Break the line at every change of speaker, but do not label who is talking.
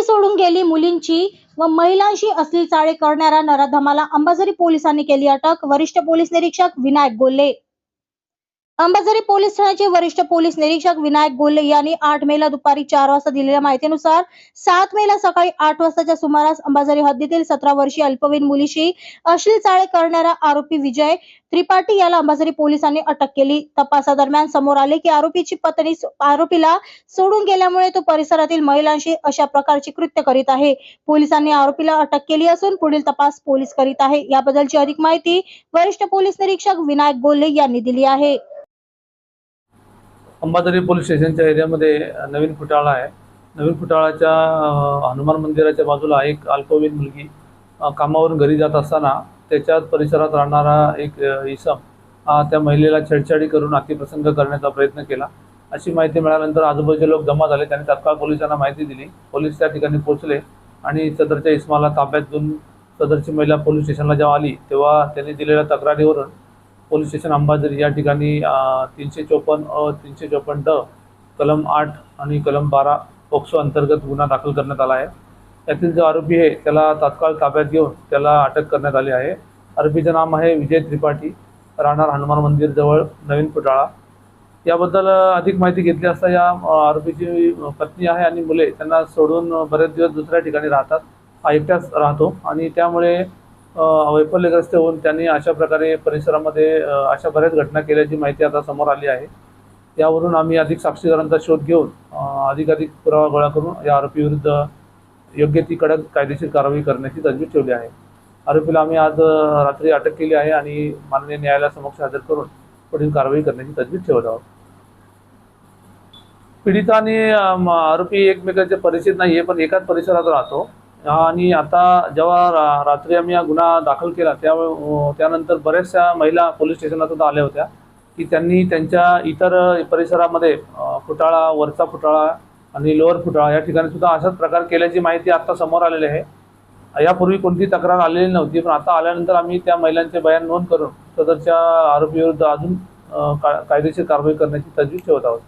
सोडून गेली मुलींची व महिलांशी अश्लील चाळे करणाऱ्या नराधमाला अंबाझरी पोलिसांनी केली अटक. वरिष्ठ पोलीस निरीक्षक विनायक गोल्हे. अंबाझरी पोलीस ठाण्याचे वरिष्ठ पोलीस निरीक्षक विनायक गोल्हे यांनी 8 मेला दुपारी 4 वाजता दिलेल्या माहितीनुसार 7 मेला सकाळी 8 वाजताच्या सुमारास अंबाझरी हद्दीतील 17 वर्षीय अल्पवयीन मुलीशी अश्लील चाळे करणारा आरोपी विजय त्रिपाठी याला अंबाझरी पोलिसांनी अटक केली. तपासादरम्यान समोर आले की आरोपीची पत्नी आरोपीला सोडून गेल्यामुळे तो परिसरातील महिलांशी अशा प्रकारची कृत्य करीत आहे. पोलिसांनी आरोपीला अटक केली असून पुढील तपास पोलीस करीत आहे. याबद्दलची अधिक माहिती वरिष्ठ पोलीस निरीक्षक विनायक गोल्हे यांनी दिली आहे.
अंबाझरी पोलीस स्टेशनच्या एरियामध्ये नवीन फुटाळा आहे. नवीन फुटाळाच्या हनुमान मंदिराच्या बाजूला एक अल्पवयीन मुलगी कामावरून घरी जात असताना त्याच्याच परिसरात राहणारा एक इसम त्या महिलेला छेडछाडी करून अतिप्रसंग करण्याचा प्रयत्न केला. अशी माहिती मिळाल्यानंतर आजूबाजूचे लोक जमा झाले. त्यांनी तात्काळ पोलिसांना माहिती दिली. पोलीस त्या ठिकाणी पोहोचले आणि सदरच्या इसमाला ताब्यात घेऊन सदरची महिला पोलीस स्टेशनला जेव्हा आली तेव्हा त्यांनी दिलेल्या तक्रारीवरून पोलीस स्टेशन अंबाझरी या ठिकाणी 354 354 ड कलम 8 आणि कलम 12 पोक्सो अंतर्गत गुन्हा दाखल करण्यात आला आहे. त्यातील जो आरोपी आहे त्याला तात्काळ ताब्यात घेऊन त्याला अटक करण्यात आली आहे. आरोपीचे नाम आहे विजय त्रिपाठी, राहणार हनुमान मंदिर जवळ नवीन फुटाळा. याबद्दल अधिक माहिती घेतली असता या आरोपीची पत्नी आहे आणि मुले त्यांना सोडून बरेच दिवस दुसऱ्या ठिकाणी राहतात. हा एकटाच राहतो आणि त्यामुळे वैफल्यग्रस्त होऊन त्यांनी अशा प्रकारे परिसरामध्ये अशा बऱ्याच घटना केल्याची माहिती आता समोर आली आहे. यावरून आम्ही अधिक साक्षीदारांचा शोध घेऊन अधिक पुरावा गोळा करून या आरोपीविरुद्ध योग्य ती कडक कायदेशीर कारवाई करण्याची तजवीज ठेवली आहे. आरोपीला आम्ही आज रात्री अटक केली आहे आणि माननीय न्यायालयासमक्ष हजर करून पुढील कारवाई करण्याची तजवीज ठेवत आहोत. पीडिता आणि आरोपी एकमेकांचे परिचित नाही आहे, पण एकाच परिसरात राहतो आणि आता जेव्हा रात्री आम्ही हा गुन्हा दाखल केला त्यानंतर बऱ्याचशा महिला पोलीस स्टेशनला सुद्धा आल्या होत्या की त्यांनी त्यांच्या इतर परिसरामध्ये फुटाळा, वरचा फुटाळा आणि लोअर फुटाळा या ठिकाणी सुद्धा अशाच प्रकार केल्याची माहिती आता समोर आलेली आहे. यापूर्वी कोणती तक्रार आलेली नव्हती, पण आता आल्यानंतर आम्ही त्या महिलांचे बयान नोंद करून सदरच्या आरोपीविरुद्ध अजून कायदेशीर कारवाई करण्याची तजवीज ठेवत आहोत.